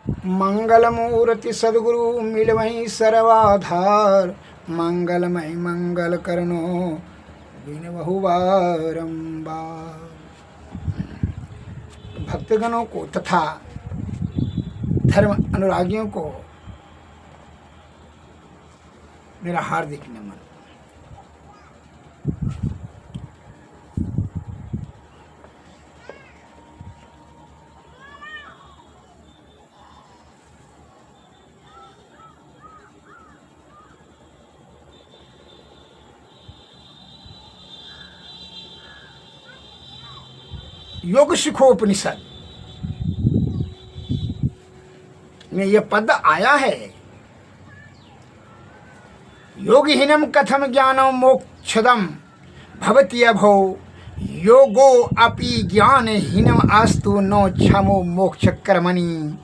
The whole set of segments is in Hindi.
मंगल मूर्ति सदगुरु मिलवहीं सर्वाधार, मंगलमय मंगल करनो बिन बहु बारंबार। भक्तगणों को तथा धर्म अनुरागियों को मेरा हार्दिक नमन। योग शिखोपनिषद में यह पद आया है, योगिहीनम कथम ज्ञानम मोक्षदम भवति अभो, योगो अपि ज्ञानहीनम अस्तु नो क्षमो मोक्ष कर्मणि,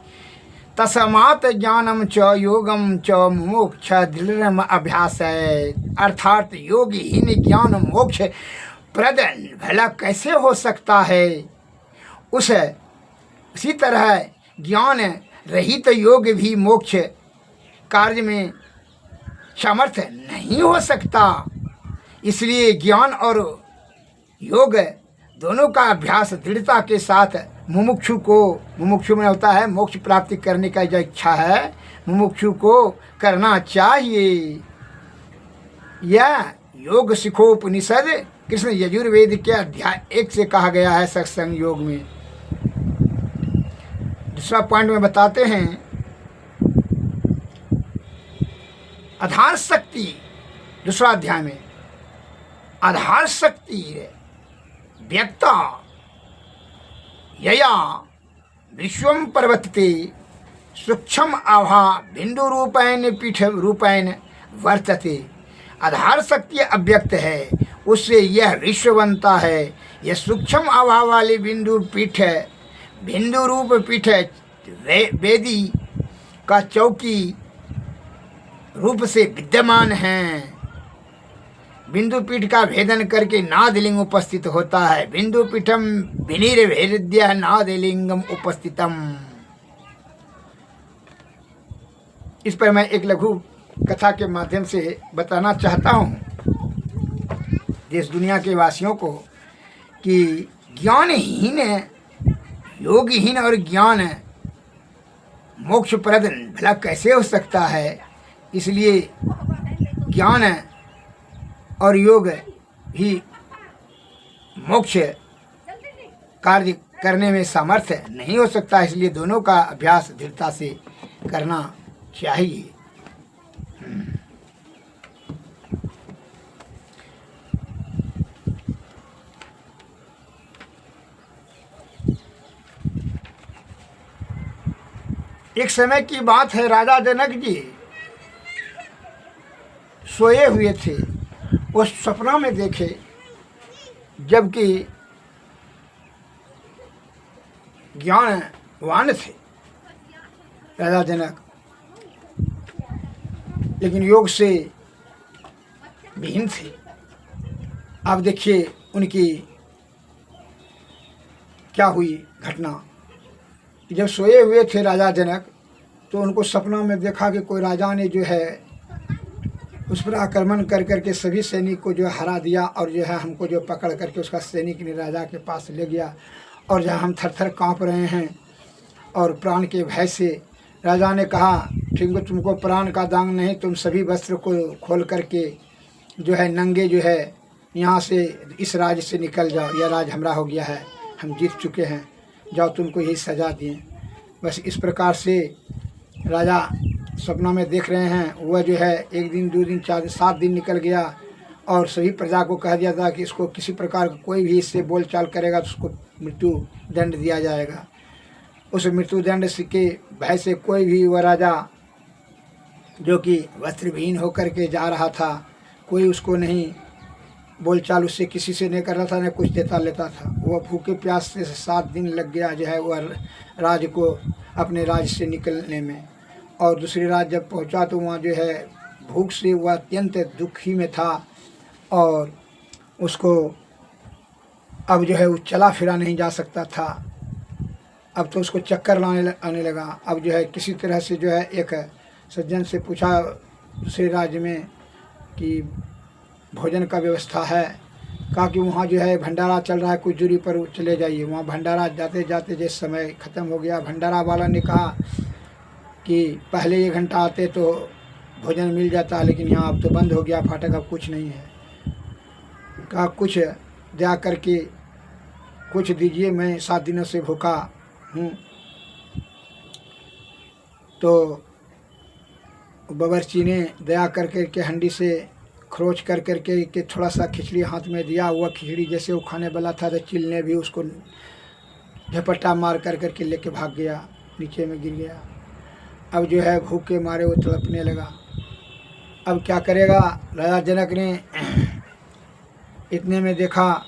तस्मात् ज्ञानम च योगम च मोक्ष दृढ़ अभ्यास है। अर्थात योगहीन ज्ञान मोक्ष प्रद भला कैसे हो सकता है, उसी तरह ज्ञान रहित योग भी मोक्ष कार्य में समर्थ नहीं हो सकता। इसलिए ज्ञान और योग दोनों का अभ्यास दृढ़ता के साथ मुमुक्षु में होता है मोक्ष प्राप्ति करने का जो इच्छा है, मुमुक्षु को करना चाहिए। यह योग शिखोपनिषद कृष्ण यजुर्वेद के अध्याय 1 से कहा गया है सत्संग योग में। दूसरा पॉइंट में बताते हैं, आधार शक्ति, दूसरा अध्याय में आधार शक्ति व्यक्ता यया विश्वम पर्वतते सूक्ष्म आभा बिंदु रूपेण पीठ रूपेण वर्तते। आधार शक्ति अव्यक्त है, उससे यह विश्व बनता है। यह सूक्ष्म आभा वाली बिंदु रूप पीठ वेदी का चौकी रूप से विद्यमान है। बिंदु पीठ का भेदन करके नादलिंग उपस्थित होता है। बिंदु पीठम विनिर्भेद्य नादलिंगम उपस्थितम। इस पर मैं एक लघु कथा के माध्यम से बताना चाहता हूँ देश दुनिया के वासियों को कि ज्ञानहीन, योगहीन और ज्ञान मोक्ष प्रद भला कैसे हो सकता है। इसलिए ज्ञान और योग ही मोक्ष कार्य करने में सामर्थ्य नहीं हो सकता। इसलिए दोनों का अभ्यास दृढ़ता से करना चाहिए। एक समय की बात है, राजा जनक जी सोए हुए थे। वो सपना में देखे, जबकि ज्ञानवान थे राजा जनक, लेकिन योग से विहीन थे। अब देखिए उनकी क्या हुई घटना। जब सोए हुए थे राजा जनक, तो उनको सपना में देखा कि कोई राजा ने जो है उस पर आक्रमण कर करके सभी सैनिक को जो हरा दिया, और जो है हमको जो पकड़ करके उसका सैनिक ने राजा के पास ले गया। और जहाँ हम थर थर काँप रहे हैं और प्राण के भय से, राजा ने कहा ठीक है, तुमको प्राण का दांग नहीं, तुम सभी वस्त्र को खोल करके जो है नंगे जो है यहाँ से इस राज्य से निकल जाओ। यह राज हमरा हो गया है, हम जीत चुके हैं, जाओ तुमको यही सजा दिए। बस इस प्रकार से राजा सपना में देख रहे हैं। वह जो है 1 दिन 2 दिन 4 दिन 7 दिन निकल गया, और सभी प्रजा को कह दिया था कि इसको किसी प्रकार कोई भी इससे बोलचाल करेगा तो उसको मृत्यु दंड दिया जाएगा। उस मृत्यु दंड के भय से कोई भी वह राजा जो कि वस्त्रविहीन होकर के जा रहा था, कोई उसको नहीं बोलचाल उससे किसी से नहीं कर रहा था, न कुछ देता लेता था। वह भूखे प्यास से 7 दिन लग गया जो है वह राज्य को अपने राज्य से निकलने में। और दूसरे राज्य जब पहुंचा तो वहाँ जो है भूख से वह अत्यंत दुखी में था, और उसको अब जो है वो चला फिरा नहीं जा सकता था। अब तो उसको चक्कर आने लगा। अब जो है किसी तरह से जो है एक सज्जन से पूछा दूसरे राज्य में कि भोजन का व्यवस्था है। कहा कि वहाँ जो है भंडारा चल रहा है, कुछ दूरी पर चले जाइए। वहाँ भंडारा जाते जाते जिस समय ख़त्म हो गया, भंडारा वाला ने कहा कि पहले 1 घंटा आते तो भोजन मिल जाता, लेकिन यहाँ अब तो बंद हो गया फाटक, अब कुछ नहीं है। कहा कुछ दया करके कुछ दीजिए, मैं 7 दिनों से भूखा हूँ। तो बावर्ची ने दया कर के हंडी से खरोच कर के थोड़ा सा खिचड़ी हाथ में दिया। वह खिचड़ी जैसे वो खाने वाला था तो चिल ने भी उसको झपट्टा मार कर के लेके भाग गया, नीचे में गिर गया। अब जो है भूख के मारे वो तड़पने लगा। अब क्या करेगा, राजा जनक ने इतने में देखा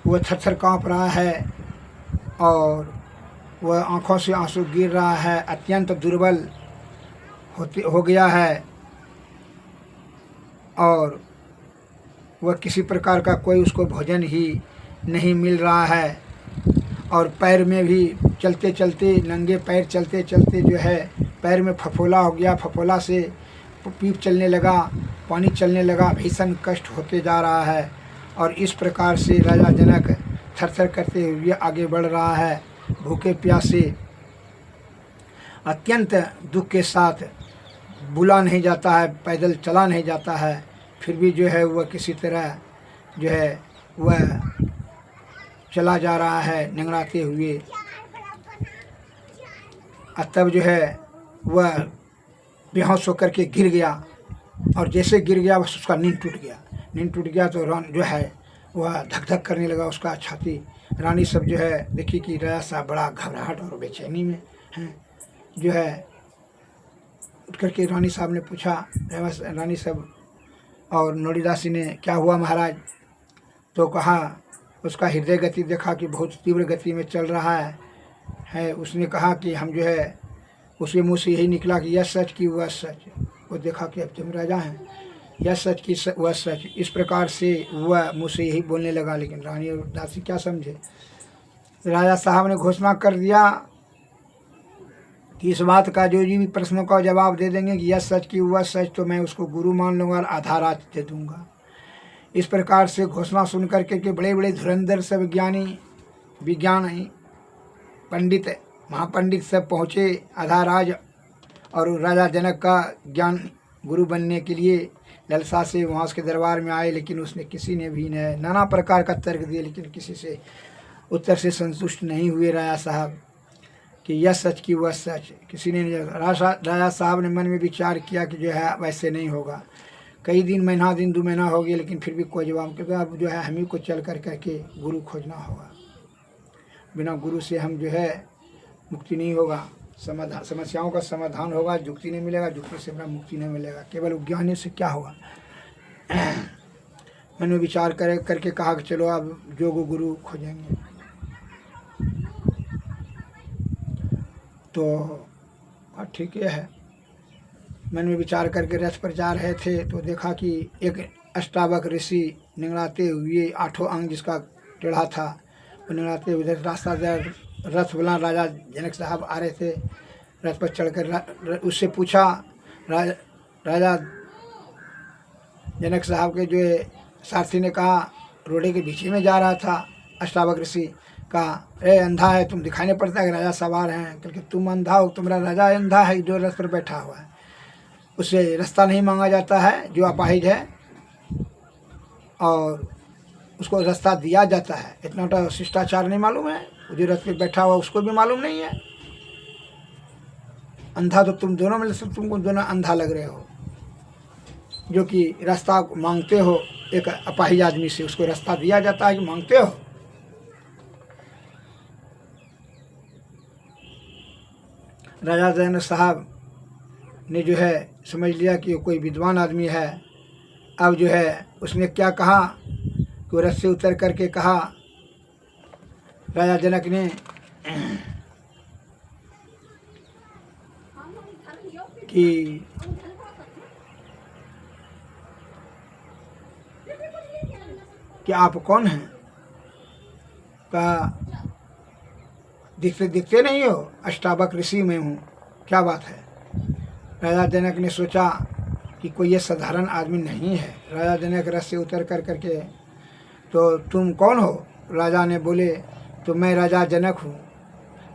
वह थर-थर काँप रहा है और वह आँखों से आंसू गिर रहा है, अत्यंत दुर्बल हो गया है और वह किसी प्रकार का कोई उसको भोजन ही नहीं मिल रहा है। और पैर में भी चलते चलते, नंगे पैर चलते चलते जो है पैर में फफोला हो गया, फफोला से पीप चलने लगा, पानी चलने लगा, भीषण कष्ट होते जा रहा है। और इस प्रकार से राजा जनक थर-थर करते हुए आगे बढ़ रहा है, भूखे प्यासे, अत्यंत दुख के साथ। बुला नहीं जाता है, पैदल चला नहीं जाता है, फिर भी जो है वह किसी तरह जो है वह चला जा रहा है नंगड़ाते हुए। तब जो है वह बेहोश होकर के गिर गया और जैसे गिर गया बस उसका नींद टूट गया। नींद टूट गया तो जो है वह धक धक करने लगा उसका छाती। रानी सब जो है देखी कि राजा साहब बड़ा घबराहट और बेचैनी में हैं। जो है उठ करके रानी साहब ने पूछा, रानी साहब और नोड़ीदासी ने, क्या हुआ महाराज? तो कहा, उसका हृदय गति देखा कि बहुत तीव्र गति में चल रहा है। उसने कहा कि हम जो है, उसके मुँह से यही निकला कि यह सच की वह सच। वो देखा कि अब तुम राजा हैं, यह सच की वह सच। इस प्रकार से वह मुँह से यही बोलने लगा, लेकिन रानी और दासी क्या समझे। राजा साहब ने घोषणा कर दिया कि इस बात का जो भी प्रश्नों का जवाब दे देंगे कि यह सच की वह सच, तो मैं उसको गुरु मान लूँगा और आधा रात दे दूँगा। इस प्रकार से घोषणा सुन करके के बड़े बड़े धुरंधर सब विज्ञानी पंडित महापंडित सब पहुँचे आधा राज, और राजा जनक का ज्ञान गुरु बनने के लिए ललसा से वहाँ उसके दरबार में आए। लेकिन उसने किसी ने भी नाना प्रकार का तर्क दिए, लेकिन किसी से उत्तर से संतुष्ट नहीं हुए राजा साहब कि यह सच की वह सच। किसी ने राजा साहब ने मन में विचार किया कि जो है वैसे नहीं होगा। कई दिन, महीना दिन, 2 महीना हो गए, लेकिन फिर भी कोई जवाब, क्योंकि अब जो है हम ही को चल कर करके गुरु खोजना होगा। बिना गुरु से हम जो है मुक्ति नहीं होगा, समाधान, समस्याओं का समाधान होगा, जुक्ति नहीं मिलेगा, जुक्ति से अपना मुक्ति नहीं मिलेगा। केवल ज्ञानी से क्या होगा। मैंने विचार करके कहा कि चलो अब जोग गुरु खोजेंगे। तो ठीक है, मैंने विचार करके रथ पर जा रहे थे तो देखा कि एक अष्टावक ऋषि निंगड़ाते हुए 8 अंग जिसका टेढ़ा था, वो निंगड़ाते हुए रास्ता रथ बुला राजा जनक साहब आ रहे थे। रथ पर चढ़कर उससे पूछा, राजा जनक साहब के जो सारथी ने कहा, रोडे के बीच में जा रहा था अष्टावक ऋषि, कहा, अरे अंधा है, तुम दिखाई नहीं पड़ता कि राजा सवार हैं? क्योंकि तुम अंधा हो, तुम्हारा राजा अंधा है जो रथ पर बैठा हुआ है। उससे रास्ता नहीं मांगा जाता है जो अपाहिज है, और उसको रास्ता दिया जाता है। इतना तो शिष्टाचार नहीं मालूम है, जो रथ पर बैठा हुआ उसको भी मालूम नहीं है। अंधा तो तुम दोनों में से, तुमको दोनों अंधा लग रहे हो, जो कि रास्ता मांगते हो एक अपाहिज आदमी से, उसको रास्ता दिया जाता है कि मांगते हो। राजा जनक साहब ने जो है समझ लिया कि कोई विद्वान आदमी है। अब जो है उसने क्या कहा कि वो रथ से उतर करके कहा, राजा जनक ने कि आप कौन हैं? कहा दिखते दिखते नहीं हो, अष्टावक्र ऋषि में हूँ, क्या बात है। राजा जनक ने सोचा कि कोई ये साधारण आदमी नहीं है। राजा जनक रथ से उतर कर करके, तो तुम कौन हो? राजा ने बोले, तो मैं राजा जनक हूँ।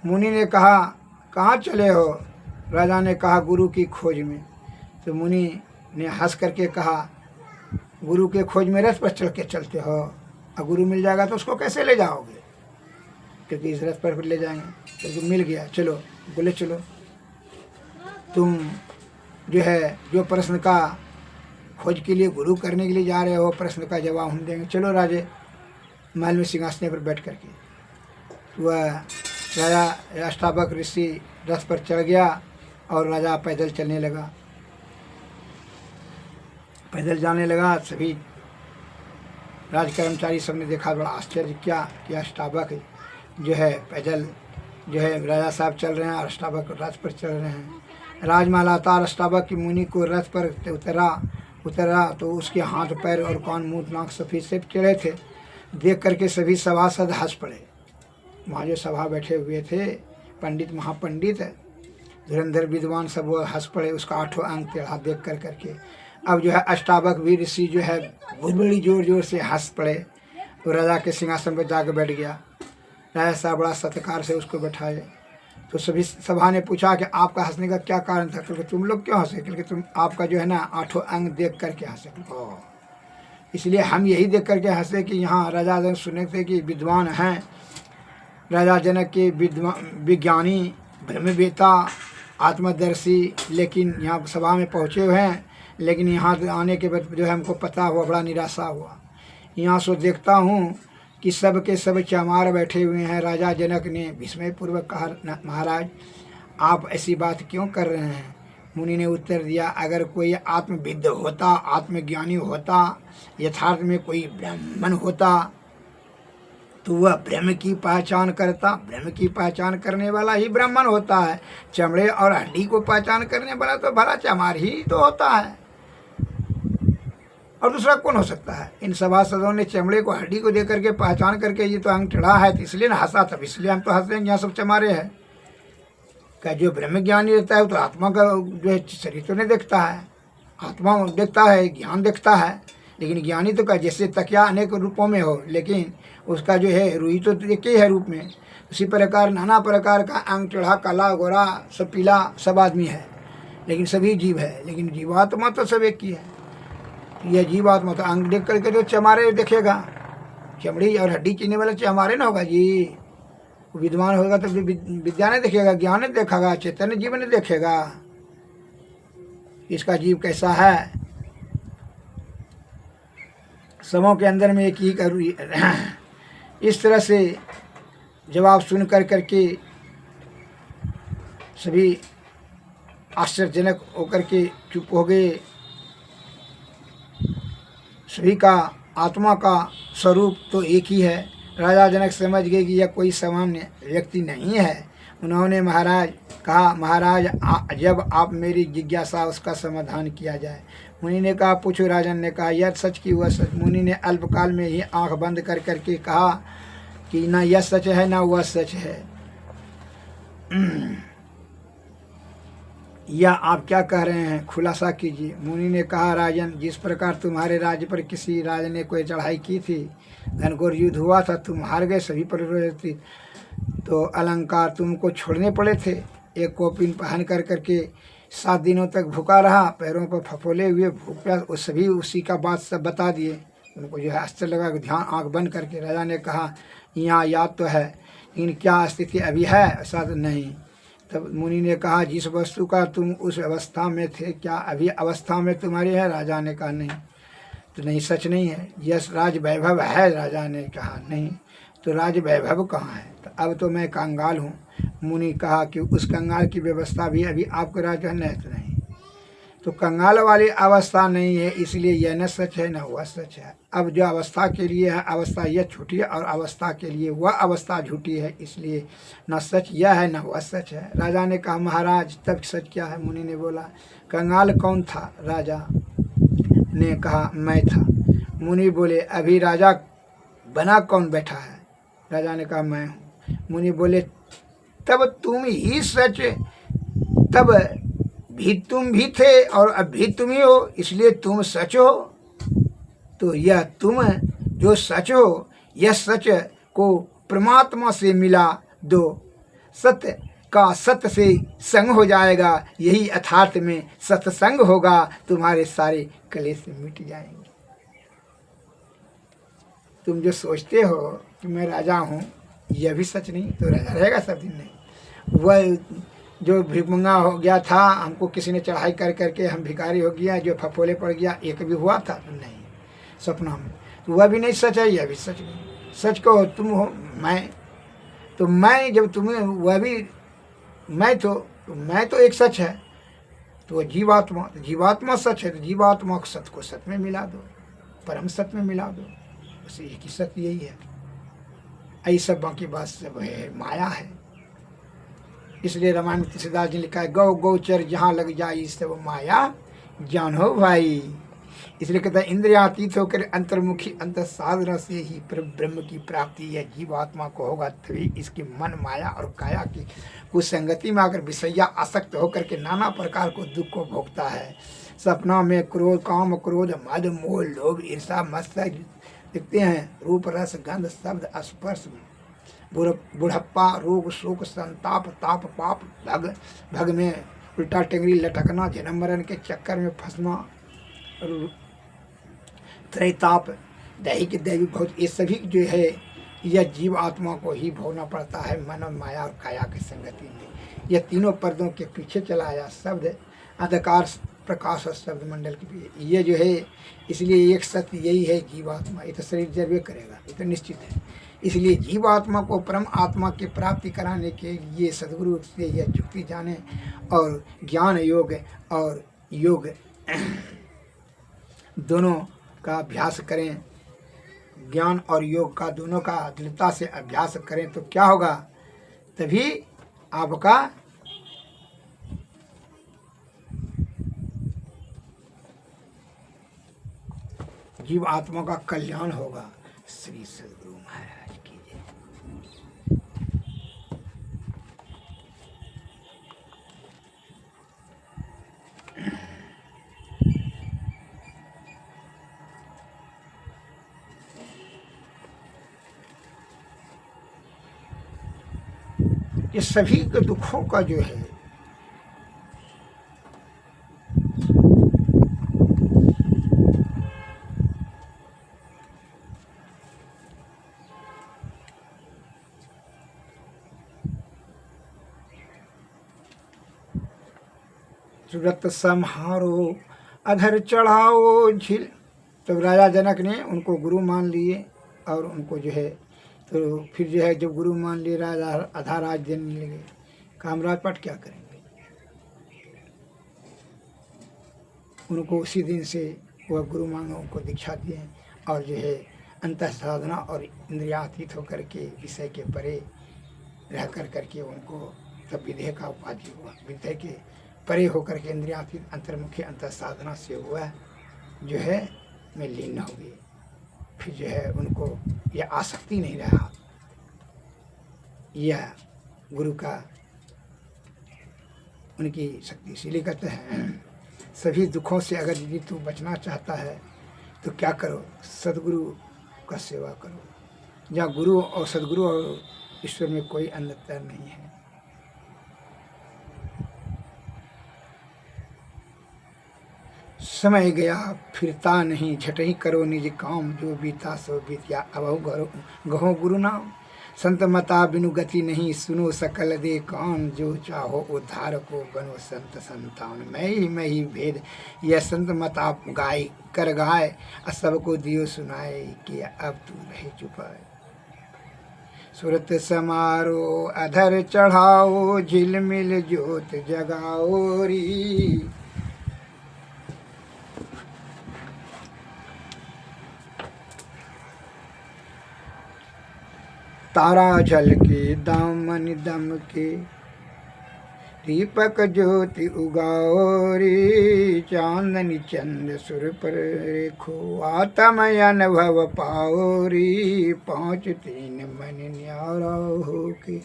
मुनि ने कहा, कहाँ चले हो? राजा ने कहा, गुरु की खोज में। तो मुनि ने हंस करके कहा, गुरु के खोज में रथ पर चढ़ के चलते हो, और गुरु मिल जाएगा तो उसको कैसे ले जाओगे? क्योंकि इस रथ पर ले जाएंगे। तो मिल गया, चलो। बोले चलो, तुम जो है जो प्रश्न का खोज के लिए गुरु करने के लिए जा रहे हो, प्रश्न का जवाब हम देंगे। चलो राजे। महल में सिंहासन पर बैठ करके वह राजा अष्टावक्र ऋषि रथ पर चढ़ गया और राजा पैदल चलने लगा। पैदल जाने लगा। सभी राज कर्मचारी सबने देखा, बड़ा आश्चर्य किया कि अष्टावक्र जो है पैदल जो है राजा साहब चल रहे हैं और अष्टावक्र रथ पर चल रहे हैं। राजमहल आता अष्टावक्र मुनि को रथ पर उतरा तो उसके हाथ पैर और कान मुंह नाक सफेद से चढ़े थे। देख करके सभी सभासद हंस पड़े। वहाँ जो सभा बैठे हुए थे पंडित महापंडित धुरंधर विद्वान सब वो हंस पड़े उसका 8 अंक टेढ़ा देख कर करके। अब जो है अष्टावक्र वीर ऋषि जो है बहुत बड़ी जोर जोर से हंस पड़े। तो राजा के सिंहासन पर जाकर बैठ गया। राजा साहब बड़ा सत्कार से उसको बैठाए। तो सभी सभा ने पूछा कि आपका हंसने का क्या कारण था? क्योंकि तुम लोग क्यों हंसे? क्योंकि तुम आपका जो है ना 8 अंग देख करके हंसे। इसलिए हम यही देख करके हंसे कि यहाँ राजा जनक सुने थे कि विद्वान हैं, राजा जनक के विज्ञानी ब्रह्मवेता आत्मदर्शी, लेकिन यहाँ सभा में पहुँचे हुए हैं। लेकिन यहाँ आने के बाद जो है हमको पता हुआ, बड़ा निराशा हुआ। यहाँ से देखता हूँ कि सब के सब चमार बैठे हुए हैं। राजा जनक ने विस्मयपूर्वक कहा, महाराज आप ऐसी बात क्यों कर रहे हैं? मुनि ने उत्तर दिया, अगर कोई आत्मविद्ध होता, आत्मज्ञानी होता, यथार्थ में कोई ब्राह्मण होता तो वह ब्रह्म की पहचान करता। ब्रह्म की पहचान करने वाला ही ब्राह्मण होता है। चमड़े और हड्डी को पहचान करने वाला तो भला चमार ही तो होता है, और दूसरा कौन हो सकता है? इन सभासदों ने चमड़े को हड्डी को देख करके पहचान करके ये तो अंग टेढ़ा है, तो इसलिए ना हंसा। तब इसलिए हम तो हंस रहे हैं, यहाँ सब चमारे हैं। क्या जो ब्रह्म ज्ञानी रहता है तो आत्मा का जो है शरीर तो नहीं देखता है, आत्मा देखता है, ज्ञान देखता है। लेकिन ज्ञानी तो का जैसे तकिया अनेक रूपों में हो, लेकिन उसका जो है रूही तो एक ही है रूप में। उसी प्रकार नाना प्रकार का अंग टेढ़ा, काला, गोरा, सब पीला, सब आदमी है, लेकिन सभी जीव है। लेकिन जीवात्मा तो सब एक ही है। यह जीवात्मा तो अंग देख करके जो चमारे देखेगा, चमड़ी और हड्डी चीने वाला चमारे ना होगा जी। विद्वान होगा तो विद्या नहीं देखेगा, ज्ञान नहीं देखेगा, चैतन्य जीवन नहीं देखेगा इसका जीव कैसा है। समों के अंदर में एक ही करूँ। इस तरह से जवाब सुन कर करके सभी आश्चर्यजनक होकर के चुप हो गए। सभी का आत्मा का स्वरूप तो एक ही है। राजा जनक समझ गए कि यह कोई सामान्य व्यक्ति नहीं है। उन्होंने महाराज कहा, महाराज जब आप मेरी जिज्ञासा उसका समाधान किया जाए। मुनि ने कहा, पूछो। राजन ने कहा, यह सच की वह सच। मुनि ने अल्पकाल में ही आंख बंद कर करके कहा कि ना यह सच है ना वह सच है। या आप क्या कह रहे हैं, खुलासा कीजिए। मुनि ने कहा, राजन जिस प्रकार तुम्हारे राज्य पर किसी राजा ने कोई चढ़ाई की थी, घनघोर युद्ध हुआ था, तुम हार गए, सभी पर तो अलंकार तुमको छोड़ने पड़े थे। एक कोपिन पहन कर करके 7 दिनों तक भूखा रहा, पैरों पर फफोले हुए भूख प्यास, वो सभी उसी का बात सब बता दिए। उनको जो है आश्चर्य लगा, ध्यान आंख बंद करके। राजा ने कहा, यहाँ याद तो है, लेकिन क्या स्थिति अभी है? ऐसा तो नहीं। तब मुनि ने कहा, जिस वस्तु का तुम उस अवस्था में थे, क्या अभी अवस्था में तुम्हारी है? राजा ने कहा, नहीं। तो नहीं, सच नहीं है। यस, राज वैभव है? राजा ने कहा, नहीं। तो राज वैभव कहाँ है? तो अब तो मैं कंगाल हूँ। मुनि कहा कि उस कंगाल की व्यवस्था भी अभी आपको राज है? तो नहीं। तो कंगाल वाली अवस्था नहीं है, इसलिए यह न सच है न वह सच है। अब जो अवस्था के लिए है अवस्था यह झूठी है, और अवस्था के लिए वह अवस्था झूठी है, इसलिए न सच यह है न वह सच है। राजा ने कहा, महाराज तब सच क्या है? मुनि ने बोला, कंगाल कौन था? राजा ने कहा, मैं था। मुनि बोले, अभी राजा बना कौन बैठा है? राजा ने कहा, मैं हूँ। मुनि बोले, तब तुम ही सच, तब भी तुम भी थे और अब भी तुम ही हो, इसलिए तुम सच हो। तो यह तुम जो सच हो, यह सच को परमात्मा से मिला दो, सत्य का सत्य से संग हो जाएगा, यही यथार्थ में सत्संग होगा, तुम्हारे सारे कलेश मिट जाएंगे। तुम जो सोचते हो कि मैं राजा हूँ, यह भी सच नहीं, तो राजा रहेगा सब दिन नहीं। वह जो भिखमंगा हो गया था, हमको किसी ने चढ़ाई कर करके हम भिखारी हो गया, जो फफोले पड़ गया, एक भी हुआ था नहीं सपना में, तो वह भी नहीं सच है, यह भी सच नहीं। सच को तुम हो मैं, तो मैं जब तुम्हें वह भी मैं, तो मैं तो एक सच है, तो जीवात्मा, जीवात्मा सच है, तो जीवात्मा को सत्य को सत्य में मिला दो, परम सत्य में मिला दो, बस एक ही सत्य यही है। ऐसी सब बाकी बात सब है माया है। इसलिए रामायण में तुलसीदास जी ने लिखा है, गौ गोचर जहाँ लग जाई सब माया जानो भाई। इसलिए कहता है इंद्रियातीत होकर अंतर्मुखी अंतर साधना से ही ब्रह्म की प्राप्ति है। जीवात्मा को होगा तभी इसके मन माया और काया की कुसंगति में आकर विषया आसक्त होकर के नाना प्रकार को दुख को भोगता है। सपना में क्रोध, काम क्रोध, मद मोह लोभ ईर्षा मत्सर दिखते हैं, रूप रस गंध शब्द स्पर्श, बुढ़प्पा रोग शोक संताप ताप पाप भग में उल्टा टेंगरी लटकना, जन्म मरण के चक्कर में फंसना, त्रैताप दैहिक दैविक बहुत, ये सभी जो है यह जीव आत्मा को ही भोगना पड़ता है मन माया और काया की संगति में। यह तीनों पर्दों के पीछे चला आया शब्द अंधकार प्रकाश और शब्द मंडल के पीछे, ये जो है इसलिए एक सत्य यही है जीवात्मा। ये तो शरीर जरूर करेगा, ये तो निश्चित है। इसलिए जीवात्मा को परम आत्मा की प्राप्ति कराने के लिए सद्गुरु से यह जुक्ति जाने और ज्ञान योग और योग दोनों का अभ्यास करें, ज्ञान और योग का दोनों का दृढ़ता से अभ्यास करें तो क्या होगा, तभी आपका जीव आत्मा का कल्याण होगा। श्री सद्गुरु महाराज की जय। ये सभी के दुखों का जो है सूरत संहारो अधर चढ़ाओ झील। तब राजा जनक ने उनको गुरु मान लिए और उनको जो है तो फिर जो है जब गुरु मान लिए राजा आधा राज देने लगे। कामराज पट क्या करेंगे, उनको उसी दिन से वह गुरु मानो उनको दीक्षा दिए और जो है अंतः साधना और इंद्रियातीत होकर के विषय के परे रह करके उनको तब विधेय का उपाधि हुआ। विधेय के परे होकर के इंद्रियातीत अंतर्मुखी अंतर साधना से हुआ जो है में लीन हो गई। फिर जो है उनको यह आसक्ति नहीं रहा, यह गुरु का उनकी शक्ति। इसीलिए कहते हैं सभी दुखों से अगर यदि तू बचना चाहता है तो क्या करो, सदगुरु का सेवा करो। जहाँ गुरु और सदगुरु और ईश्वर में कोई अंतर नहीं है। समय गया फिरता नहीं, झटही करो निज काम, जो बीता सो बीतिया अबहु गहो गुरु नाम। संत मता बिनु गति नहीं, सुनो सकल दे कान, जो चाहो उद्धार को बनो संत संतान। मैं ही भेद यह संत मता गाय कर गाय, सबको दियो सुनाए कि अब तू रहे चुपाए। सुरत समारो अधर चढ़ाओ, झिलमिल ज्योत जगाओ री। तारा जल के दामन दम के, दीपक ज्योति उगाओरी। चांदनी चंद सुर पर रेखो, आत्मय अनुभव पाओरी। 5 3 मन न्यारा हो के,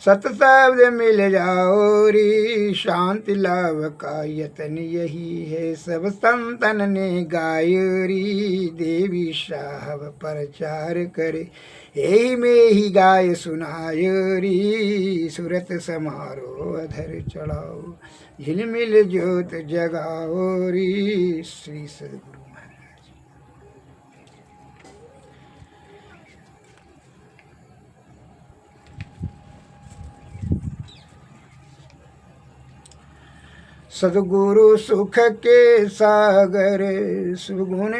सत शब्द मिल जाओ री, शांति लाभ का यतन यही है। सब संतन ने गायो री, देवी साहब प्रचार करे, यही में ही गाय सुनायो री। सूरत समारोह अधर चढ़ाओ, झिलमिल ज्योत जगाओ री। श्री सद्गुरु सद्गुरु सुख के सागर, सुगुण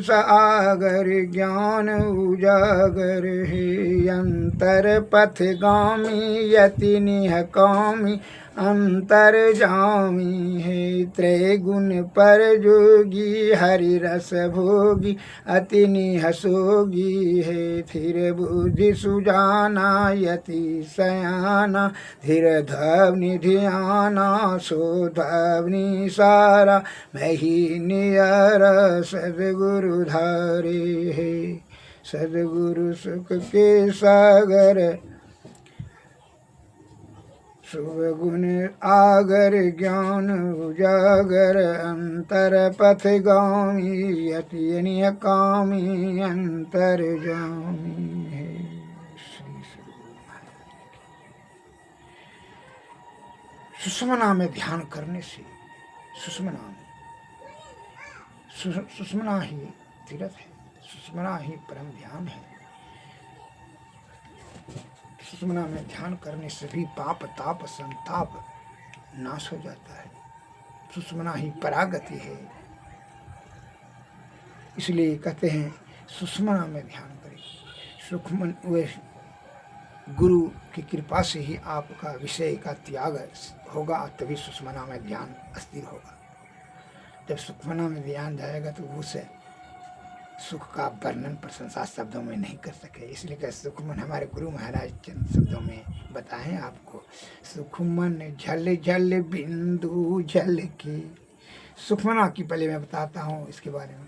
सागर, ज्ञान उजागर है। अंतर पथगामी यति निहकामी, अंतर जामी है। त्रैगुण पर जोगी, हरि रस भोगी, अति निहसोगी है। फिर बुद्धि सुजाना, यति सयाना, धीर धवनि ध्याना, सो धवनि सारा, मही नियर सद्गुरु धारे है। सद्गुरु सुख के सागर, शुभ गुण आगर, ज्ञान उजागर, अंतर पथगामी, यति नियकामी, अंतर जामी है। श्री सुषमना में ध्यान करने से, सुषमना ही तीर्थ है, सुषमना ही परम ध्यान है। सुषमना में ध्यान करने से भी पाप ताप संताप नाश हो जाता है। सुषमना ही परागति है। इसलिए कहते हैं सुषमना में ध्यान करें। सुखमन वे गुरु की कृपा से ही आपका विषय का त्याग होगा, तभी सुषमना में ध्यान अस्थिर होगा। जब सुखमना में ध्यान जाएगा तो उसे सुख का वर्णन प्रशंसा शब्दों में नहीं कर सके। इसलिए कि सुखमन हमारे गुरु महाराज चंद शब्दों में बताएं आपको। सुखमन झल झल बिंदु झल के, सुखमना की पहले मैं बताता हूँ इसके बारे में।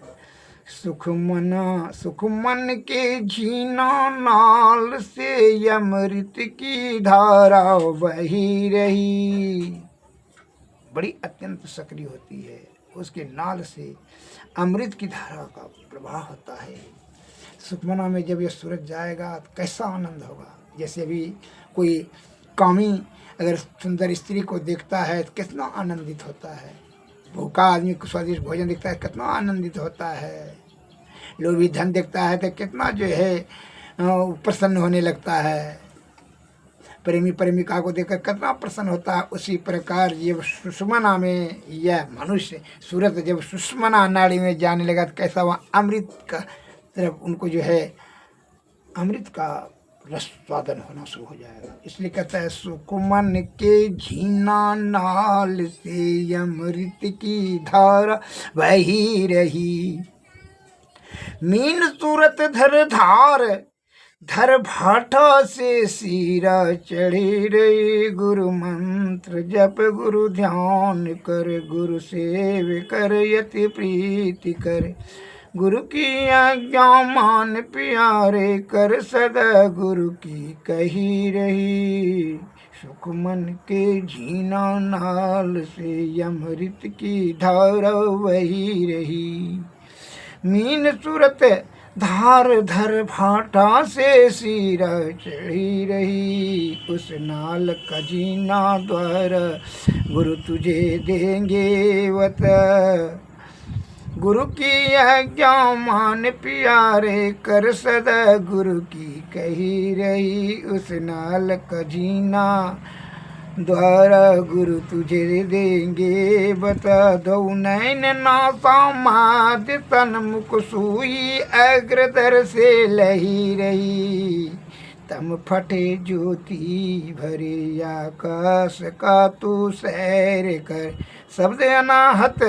सुखमन के झीना नाल से, अमृत की धारा बही रही। बड़ी अत्यंत सक्रिय होती है, उसके नाल से अमृत की धारा का प्रवाह होता है। सुखमना में जब ये सूरज जाएगा तो कैसा आनंद होगा। जैसे अभी कोई कामी अगर सुंदर स्त्री को देखता है तो कितना आनंदित होता है। भूखा आदमी को स्वादिष्ट भोजन देखता है कितना आनंदित होता है। लोभी धन देखता है तो कितना जो है प्रसन्न होने लगता है। प्रेमी प्रेमिका को देखकर कितना प्रसन्न होता है। उसी प्रकार जब सुषमना में यह मनुष्य सूरत जब सुषमना नाड़ी में जाने लगा तो कैसा वह अमृत का तरफ उनको जो है अमृत का रस स्वादन होना शुरू हो जाएगा। इसलिए कहता है सुखमन के झीना नाल से, अमृत की धारा बही रही। मीन सूरत धर धार, धर भाटा से सीरा चढ़ी रही। गुरु मंत्र जप गुरु ध्यान कर, गुरु सेव कर यति प्रीति कर। गुरु की आज्ञा मान प्यारे कर, सदा गुरु की कही रही। सुखमन के झीना नाल से, अमृत की धारा वही रही। मीन सूरत धार धर भाटा से सीरा चढ़ी रही। उस नाल का जीना द्वार गुरु तुझे देंगे वत। गुरु की आज्ञा मान प्यारे कर, सदा गुरु की कही रही। उस नाल का जीना द्वारा गुरु तुझे देंगे बता। दो नैन नासा माद तन मुख सुई, अग्रदर से लही रही। तम फटे ज्योति भरे आकाश का तू सैर कर। शब्द अनाहत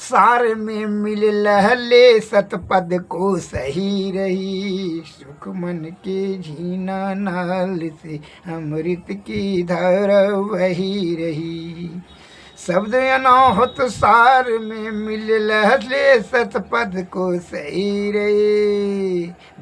सार में मिल लहले, सतपद को सही रही। सुख मन के झीना नाल से, अमृत की धारा वही रही। शब्द अनाहत सार में मिल लहले सतपद को सही रे।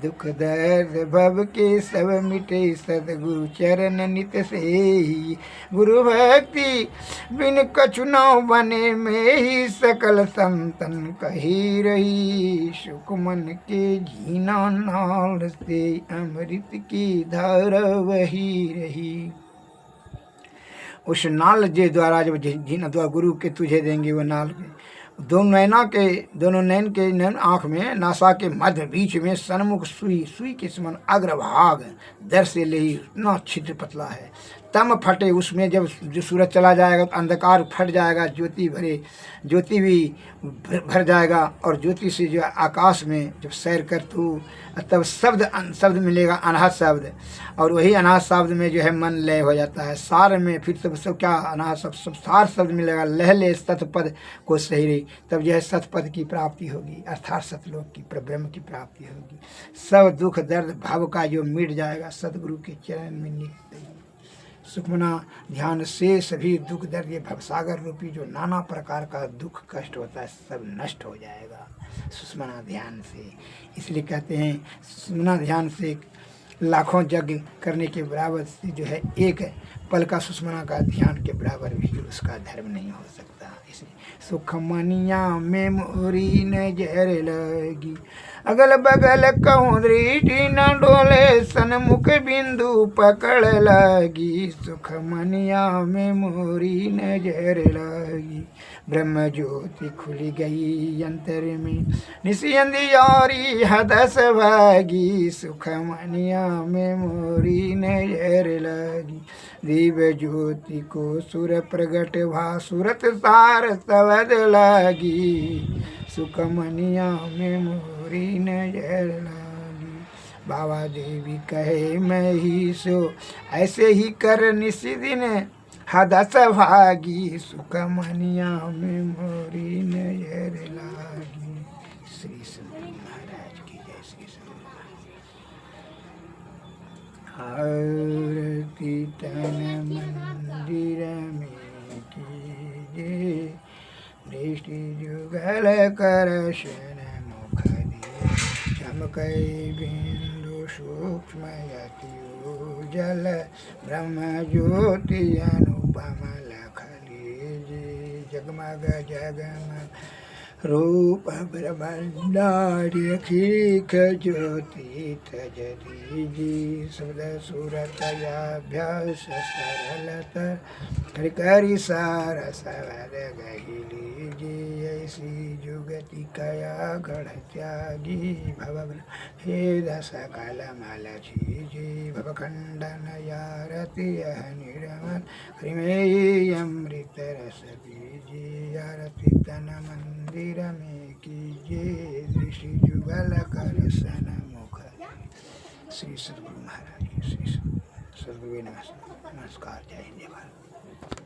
दुख दर्द भव के सब मिटे सतगुरु चरण नित से ही। गुरु भक्ति बिन कछु न बने में ही सकल संतन कही रही। सुख मन के जीना नाल से अमृत की धारा वही रही। उस नाल जे द्वारा जब जीना द्वारा गुरु के तुझे देंगे वो नाल के दोनों नैन के नैन आँख में नासा के मध्य बीच में सन्मुख सुई, सुई के समान अग्रभाग दर से ले इतना छिद्र पतला है। तम फटे उसमें जब जो सूरज चला जाएगा तो अंधकार फट जाएगा, ज्योति भी भर जाएगा और ज्योति से जो आकाश में जब सैर कर तू तब शब्द मिलेगा, अनाहत शब्द। और वही अनाहत शब्द में जो है मन लय हो जाता है। सार में फिर सब क्या अनाहत सब सार शब्द मिलेगा, लहले सतपद को सही रही। तब जो है सतपद की प्राप्ति होगी, अर्थात सतलोक की ब्रह्म की प्राप्ति होगी। सब दुख दर्द भाव का जो मिट जाएगा सतगुरु के चरण में निकल। सुखमना ध्यान से सभी दुख दर्द ये भवसागर रूपी जो नाना प्रकार का दुख कष्ट होता है सब नष्ट हो जाएगा सुषमना ध्यान से। इसलिए कहते हैं सुषमना ध्यान से लाखों यज्ञ करने के बराबर से जो है एक पल का सुषमना का ध्यान के बराबर भी उसका धर्म नहीं हो सकता। इसलिए सुखमनिया में मोरी नजर लगी, अगल बगल कहूँ दृष्टि न डोले, सन्मुख बिंदु पकड़ लगी। सुखमनिया में मोरी नजर लगी, ब्रह्म ज्योति खुली गई अंतर में, निसी अंधियारी हदस भागी। सुखमनिया में मोरी नजर लगी, दिव्य ज्योति को सुर प्रगट भा, सुरत सार सवद लगी। सुखमनिया में मोरी नजर लगी, बाबा देवी कहे मैं ही सो ऐसे ही कर निसी दिन हदस भागी। सुखमनिया में मोरी नजर लगी। श्री सद्गुरु महाराज की जय। श्री सद्गुरु आरती तन मंदिर में कीजिए, दृष्टि जुगल कर शन मुख दिए, चमकई बिंदु सूक्ष्म यति उजल, ब्रह्म ज्योति अनुपम लख लीजिए। जगमग जगमग रूप ब्रह्मंडारी खीख ज्योति तज दीजी। शब्द सूरत अभ्यास सरलत, हरिकरी सार सवद गही लीजी। ऐसी जुगति कया गढ़ त्यागी, भव भेद सकल मल छीजी। भव खंडन यारति यह निर्मल, हरिमेय अमृत रस बीजी। आरती तन मंदिर में कीजिए, दृष्टि जुगल कर सन मुख। श्री सद्गुरु महाराज, श्री सद्गुरु नमस्कार। जय हिंद।